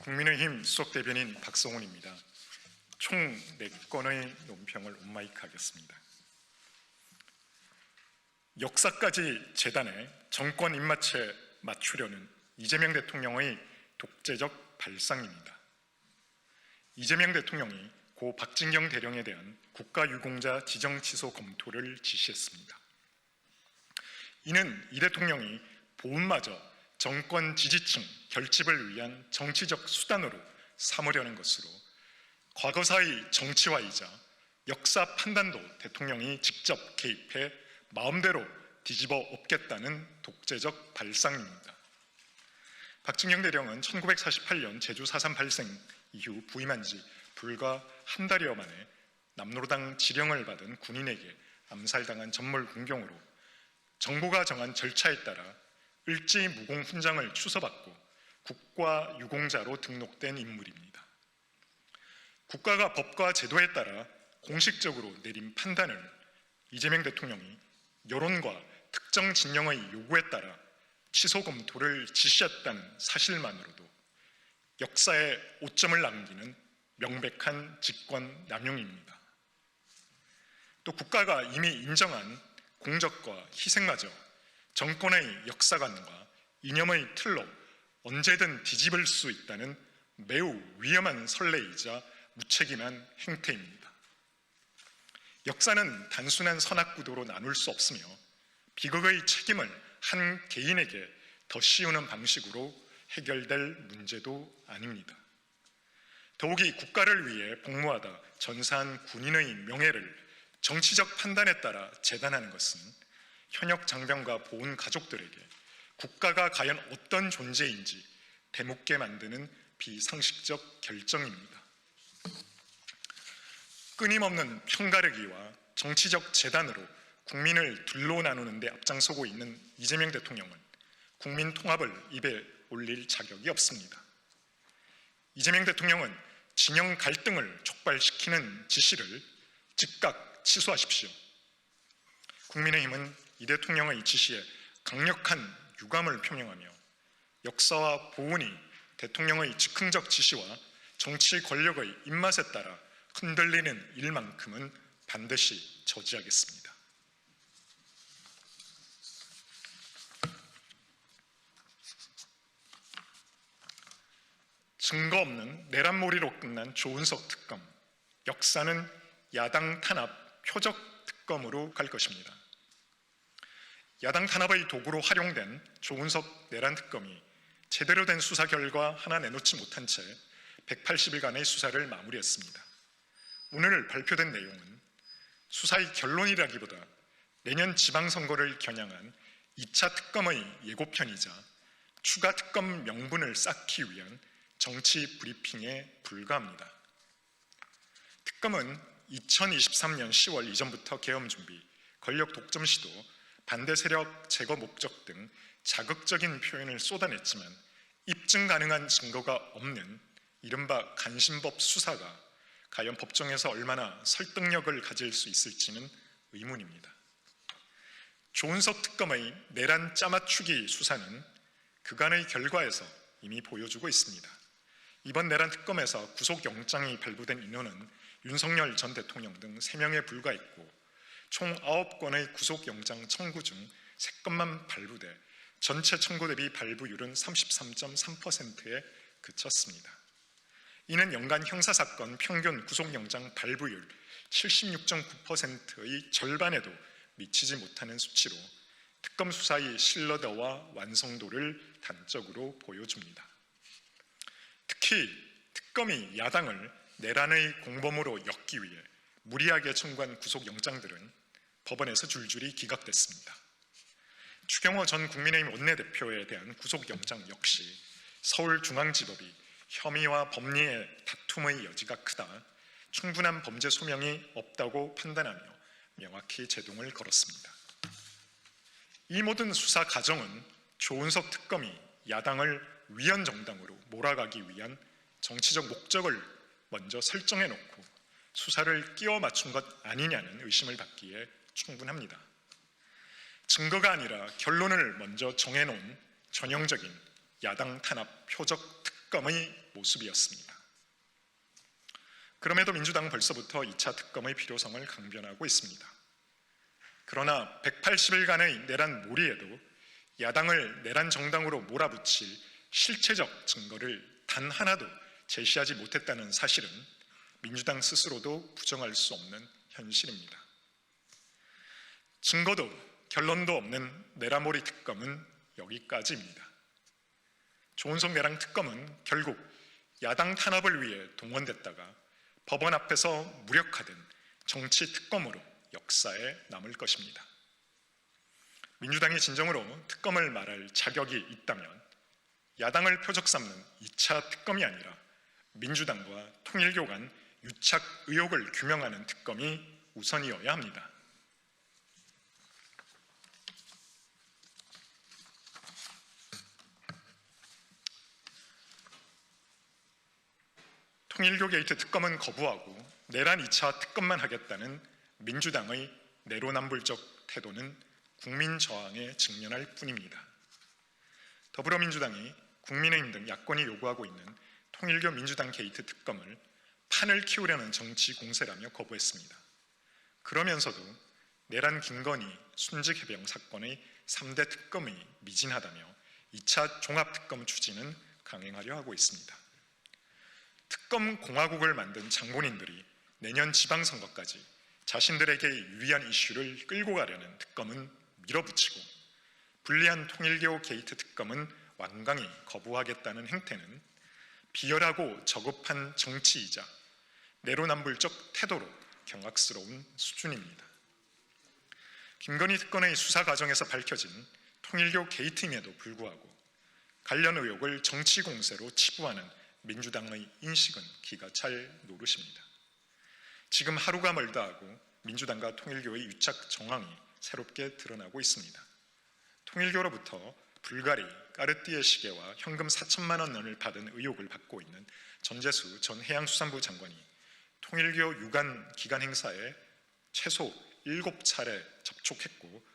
국민의힘 수석대변인 박성훈입니다. 총 4건의 논평을 온마이크하겠습니다. 역사까지 재단해 정권 입맛에 맞추려는 이재명 대통령의 독재적 발상입니다. 이재명 대통령이 고 박진경 대령에 대한 국가유공자 지정 취소 검토를 지시했습니다. 이는 이 대통령이 보훈마저 정권 지지층 결집을 위한 정치적 수단으로 삼으려는 것으로 과거사의 정치화이자 역사 판단도 대통령이 직접 개입해 마음대로 뒤집어 엎겠다는 독재적 발상입니다. 박진경 대령은 1948년 제주 4.3 발생 이후 부임한 지 불과 한 달여 만에 남로당 지령을 받은 군인에게 암살당한 전몰군경으로 정부가 정한 절차에 따라 을지무공 훈장을 추서받고 국가유공자로 등록된 인물입니다. 국가가 법과 제도에 따라 공식적으로 내린 판단을 이재명 대통령이 여론과 특정 진영의 요구에 따라 취소 검토를 지시했다는 사실만으로도 역사에 오점을 남기는 명백한 직권 남용입니다. 또 국가가 이미 인정한 공적과 희생마저 정권의 역사관과 이념의 틀로 언제든 뒤집을 수 있다는 매우 위험한 선례이자 무책임한 행태입니다. 역사는 단순한 선악구도로 나눌 수 없으며 비극의 책임을 한 개인에게 더 씌우는 방식으로 해결될 문제도 아닙니다. 더욱이 국가를 위해 복무하다 전사한 군인의 명예를 정치적 판단에 따라 재단하는 것은 현역 장병과 보훈 가족들에게 국가가 과연 어떤 존재인지 되묻게 만드는 비상식적 결정입니다. 끊임없는 편가르기와 정치적 재단으로 국민을 둘로 나누는 데 앞장서고 있는 이재명 대통령은 국민 통합을 입에 올릴 자격이 없습니다. 이재명 대통령은 진영 갈등을 촉발시키는 지시를 즉각 취소하십시오. 국민의힘은 이 대통령의 지시에 강력한 유감을 표명하며 역사와 보훈이 대통령의 즉흥적 지시와 정치 권력의 입맛에 따라 흔들리는 일만큼은 반드시 저지하겠습니다. 증거 없는 내란몰이로 끝난 조은석 특검, 역사는 야당 탄압 표적 특검으로 갈 것입니다. 야당 탄압의 도구로 활용된 조은석 내란 특검이 제대로 된 수사 결과 하나 내놓지 못한 채 180일간의 수사를 마무리했습니다. 오늘 발표된 내용은 수사의 결론이라기보다 내년 지방선거를 겨냥한 2차 특검의 예고편이자 추가 특검 명분을 쌓기 위한 정치 브리핑에 불과합니다. 특검은 2023년 10월 이전부터 계엄 준비, 권력 독점 시도, 반대 세력 제거 목적 등 자극적인 표현을 쏟아냈지만 입증 가능한 증거가 없는 이른바 간신법 수사가 과연 법정에서 얼마나 설득력을 가질 수 있을지는 의문입니다. 조은석 특검의 내란 짜맞추기 수사는 그간의 결과에서 이미 보여주고 있습니다. 이번 내란 특검에서 구속영장이 발부된 인원은 윤석열 전 대통령 등 3명에 불과했고 총 9건의 구속영장 청구 중 3건만 발부돼 전체 청구 대비 발부율은 33.3%에 그쳤습니다. 이는 연간 형사사건 평균 구속영장 발부율 76.9%의 절반에도 미치지 못하는 수치로 특검 수사의 신뢰도와 완성도를 단적으로 보여줍니다. 특히 특검이 야당을 내란의 공범으로 엮기 위해 무리하게 청구한 구속영장들은 법원에서 줄줄이 기각됐습니다. 추경호 전 국민의힘 원내대표에 대한 구속영장 역시 서울중앙지법이 혐의와 법리의 다툼의 여지가 크다, 충분한 범죄 소명이 없다고 판단하며 명확히 제동을 걸었습니다. 이 모든 수사 과정은 조은석 특검이 야당을 위헌정당으로 몰아가기 위한 정치적 목적을 먼저 설정해놓고 수사를 끼워 맞춘 것 아니냐는 의심을 받기에 충분합니다. 증거가 아니라 결론을 먼저 정해놓은 전형적인 야당 탄압 표적 특검 특검의 모습이었습니다. 그럼에도 민주당은 벌써부터 2차 특검의 필요성을 강변하고 있습니다. 그러나 180일간의 내란 몰이에도 야당을 내란 정당으로 몰아붙일 실체적 증거를 단 하나도 제시하지 못했다는 사실은 민주당 스스로도 부정할 수 없는 현실입니다. 증거도 결론도 없는 내란몰이 특검은 여기까지입니다. 조은석 내란 특검은 결국 야당 탄압을 위해 동원됐다가 법원 앞에서 무력화된 정치 특검으로 역사에 남을 것입니다. 민주당이 진정으로 특검을 말할 자격이 있다면 야당을 표적 삼는 2차 특검이 아니라 민주당과 통일교 간 유착 의혹을 규명하는 특검이 우선이어야 합니다. 통일교 게이트 특검은 거부하고 내란 2차 특검만 하겠다는 민주당의 내로남불적 태도는 국민 저항에 직면할 뿐입니다. 더불어민주당이 국민의힘 등 야권이 요구하고 있는 통일교 민주당 게이트 특검을 판을 키우려는 정치 공세라며 거부했습니다. 그러면서도 내란 김건희 순직해병 사건의 3대 특검이 미진하다며 2차 종합특검 추진은 강행하려 하고 있습니다. 특검 공화국을 만든 장본인들이 내년 지방선거까지 자신들에게 유리한 이슈를 끌고 가려는 특검은 밀어붙이고 불리한 통일교 게이트 특검은 완강히 거부하겠다는 행태는 비열하고 저급한 정치이자 내로남불적 태도로 경악스러운 수준입니다. 김건희 특검의 수사 과정에서 밝혀진 통일교 게이트임에도 불구하고 관련 의혹을 정치 공세로 치부하는 민주당의 인식은 기가 찰 노릇입니다. 지금 하루가 멀다 하고 민주당과 통일교의 유착 정황이 새롭게 드러나고 있습니다. 통일교로부터 불가리, 까르띠에 시계와 현금 4천만 원을 받은 의혹을 받고 있는 전재수 전 해양수산부 장관이 통일교 유관 기간 행사에 최소 7차례 접촉했고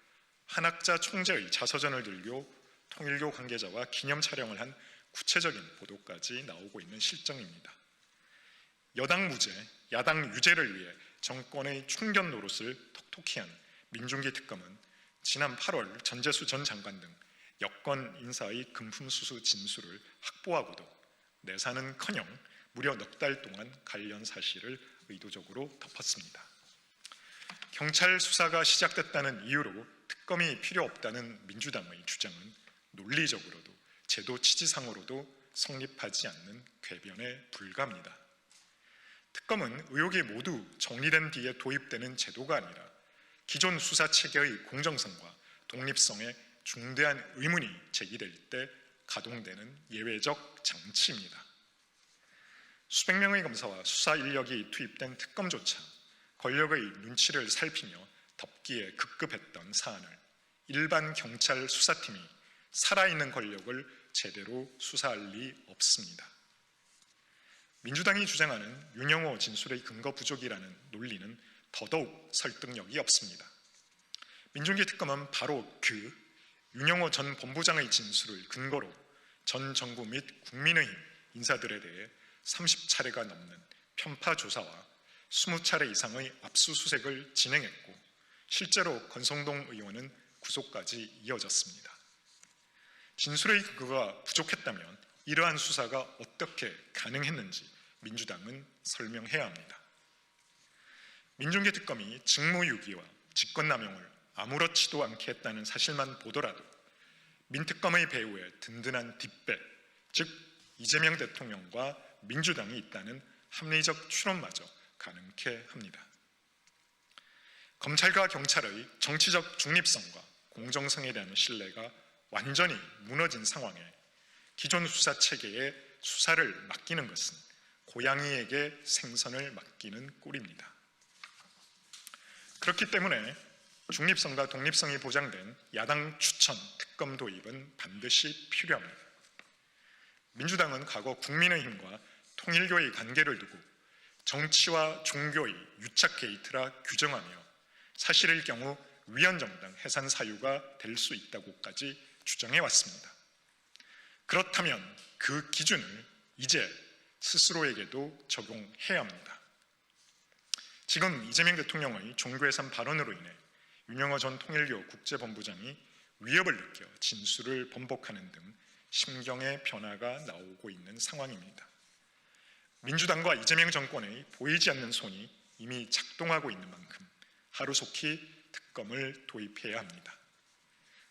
한학자 총재의 자서전을 들고 통일교 관계자와 기념 촬영을 한 구체적인 보도까지 나오고 있는 실정입니다. 여당 무죄, 야당 유죄를 위해 정권의 충견 노릇을 톡톡히 한 민중기 특검은 지난 8월 전재수 전 장관 등 여권 인사의 금품수수 진술을 확보하고도 내사는커녕 무려 넉 달 동안 관련 사실을 의도적으로 덮었습니다. 경찰 수사가 시작됐다는 이유로 특검이 필요 없다는 민주당의 주장은 논리적으로도 제도 취지상으로도 성립하지 않는 궤변에 불과합니다. 특검은 의혹이 모두 정리된 뒤에 도입되는 제도가 아니라 기존 수사 체계의 공정성과 독립성에 중대한 의문이 제기될 때 가동되는 예외적 장치입니다. 수백 명의 검사와 수사 인력이 투입된 특검조차 권력의 눈치를 살피며 덮기에 급급했던 사안을 일반 경찰 수사팀이 살아있는 권력을 제대로 수사할 리 없습니다. 민주당이 주장하는 윤영호 진술의 근거 부족이라는 논리는 더더욱 설득력이 없습니다. 민중기 특검은 바로 그 윤영호 전 본부장의 진술을 근거로 전 정부 및 국민의힘 인사들에 대해 30차례가 넘는 편파 조사와 20차례 이상의 압수수색을 진행했고 실제로 권성동 의원은 구속까지 이어졌습니다. 진술의 근거가 부족했다면 이러한 수사가 어떻게 가능했는지 민주당은 설명해야 합니다. 민중기 특검이 직무유기와 직권남용을 아무렇지도 않게 했다는 사실만 보더라도 민특검의 배후에 든든한 뒷배, 즉 이재명 대통령과 민주당이 있다는 합리적 추론마저 가능케 합니다. 검찰과 경찰의 정치적 중립성과 공정성에 대한 신뢰가 완전히 무너진 상황에 기존 수사 체계에 수사를 맡기는 것은 고양이에게 생선을 맡기는 꼴입니다. 그렇기 때문에 중립성과 독립성이 보장된 야당 추천 특검 도입은 반드시 필요합니다. 민주당은 과거 국민의힘과 통일교의 관계를 두고 정치와 종교의 유착 게이트라 규정하며 사실일 경우 위헌정당 해산 사유가 될 수 있다고까지 주장해 왔습니다. 그렇다면 그 기준을 이제 스스로에게도 적용해야 합니다. 지금 이재명 대통령의 종교해산 발언으로 인해 윤영호 전 통일교 국제본부장이 위협을 느껴 진술을 번복하는 등 심경의 변화가 나오고 있는 상황입니다. 민주당과 이재명 정권의 보이지 않는 손이 이미 작동하고 있는 만큼 하루속히 특검을 도입해야 합니다.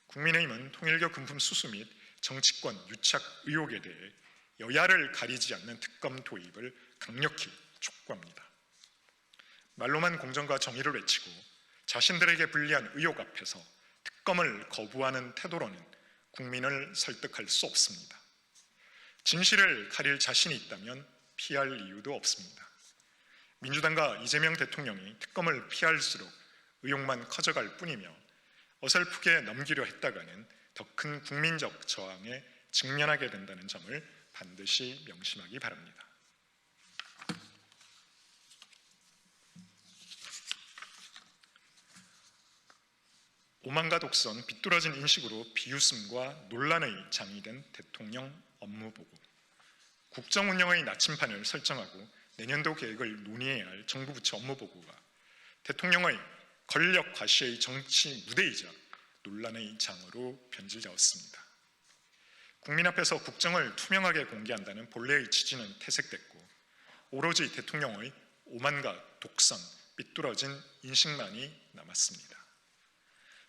국민의힘은 통일교 금품 수수 및 정치권 유착 의혹에 대해 여야를 가리지 않는 특검 도입을 강력히 촉구합니다. 말로만 공정과 정의를 외치고 자신들에게 불리한 의혹 앞에서 특검을 거부하는 태도로는 국민을 설득할 수 없습니다. 진실을 가릴 자신이 있다면 피할 이유도 없습니다. 민주당과 이재명 대통령이 특검을 피할수록 의혹만 커져갈 뿐이며 어설프게 넘기려 했다가는 더 큰 국민적 저항에 직면하게 된다는 점을 반드시 명심하기 바랍니다. 오만과 독선, 비뚤어진 인식으로 비웃음과 논란의 장이 된 대통령 업무보고, 국정 운영의 나침판을 설정하고 내년도 계획을 논의해야 할 정부 부처 업무보고가 대통령의 권력 과시의 정치 무대이자 논란의 장으로 변질되었습니다. 국민 앞에서 국정을 투명하게 공개한다는 본래의 취지는 퇴색됐고 오로지 대통령의 오만과 독선, 삐뚤어진 인식만이 남았습니다.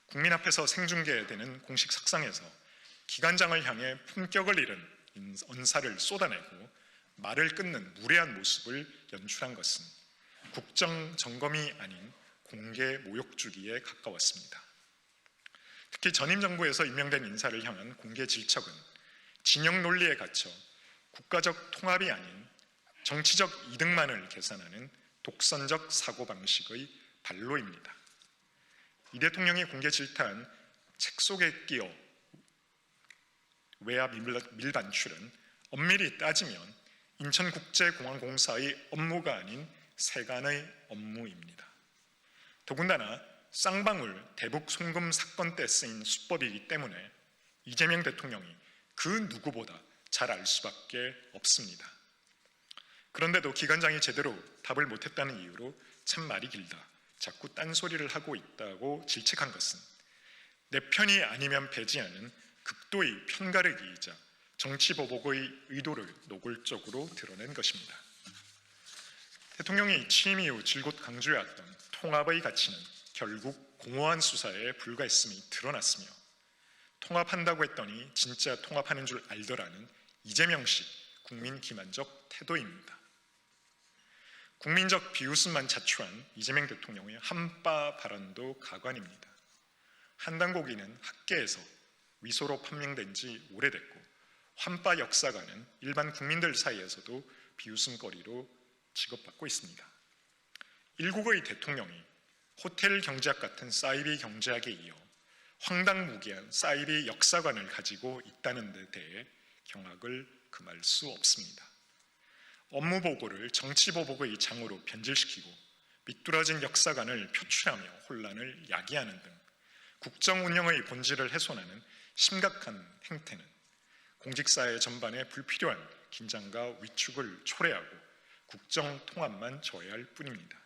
국민 앞에서 생중계되는 공식 석상에서 기관장을 향해 품격을 잃은 언사를 쏟아내고 말을 끊는 무례한 모습을 연출한 것은 국정 점검이 아닌 공개 모욕 주기에 가까웠습니다. 특히 전임 정부에서 임명된 인사를 향한 공개 질척은 진영 논리에 갇혀 국가적 통합이 아닌 정치적 이득만을 계산하는 독선적 사고방식의 발로입니다. 이 대통령이 공개 질타한 책 속에 끼어 외압 밀반출은 엄밀히 따지면 인천국제공항공사의 업무가 아닌 세간의 업무입니다. 더군다나 쌍방울 대북 송금 사건 때 쓰인 수법이기 때문에 이재명 대통령이 그 누구보다 잘 알 수밖에 없습니다. 그런데도 기관장이 제대로 답을 못했다는 이유로 참 말이 길다, 자꾸 딴소리를 하고 있다고 질책한 것은 내 편이 아니면 배제하는 극도의 편가르기이자 정치보복의 의도를 노골적으로 드러낸 것입니다. 대통령이 취임 이후 줄곧 강조해왔던 통합의 가치는 결국 공허한 수사에 불과했음이 드러났으며 통합한다고 했더니 진짜 통합하는 줄 알더라는 이재명식 국민 기만적 태도입니다. 국민적 비웃음만 자초한 이재명 대통령의 한바 발언도 가관입니다. 한당고기는 학계에서 위소로 판명된 지 오래됐고 환빠 역사가는 일반 국민들 사이에서도 비웃음거리로 취급받고 있습니다. 일국의 대통령이 호텔 경제학 같은 사이비 경제학에 이어 황당무계한 사이비 역사관을 가지고 있다는 데 대해 경악을 금할 수 없습니다. 업무보고를 정치보복의 장으로 변질시키고 삐뚤어진 역사관을 표출하며 혼란을 야기하는 등 국정운영의 본질을 훼손하는 심각한 행태는 공직사회 전반에 불필요한 긴장과 위축을 초래하고 국정 통합만 저해할 뿐입니다.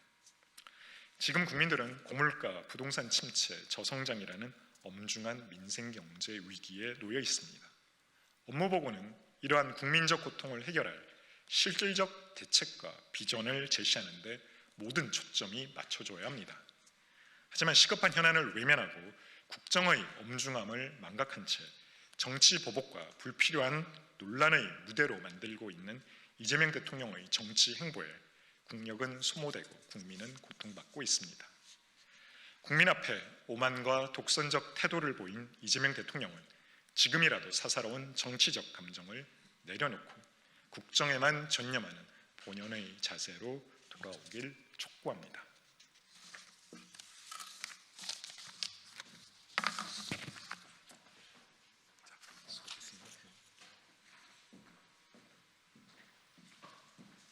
지금 국민들은 고물가, 부동산 침체, 저성장이라는 엄중한 민생경제 위기에 놓여 있습니다. 업무보고는 이러한 국민적 고통을 해결할 실질적 대책과 비전을 제시하는 데 모든 초점이 맞춰져야 합니다. 하지만 시급한 현안을 외면하고 국정의 엄중함을 망각한 채 정치 보복과 불필요한 논란의 무대로 만들고 있는 이재명 대통령의 정치 행보에 국력은 소모되고 국민은 고통받고 있습니다. 국민 앞에 오만과 독선적 태도를 보인 이재명 대통령은 지금이라도 사사로운 정치적 감정을 내려놓고 국정에만 전념하는 본연의 자세로 돌아오길 촉구합니다.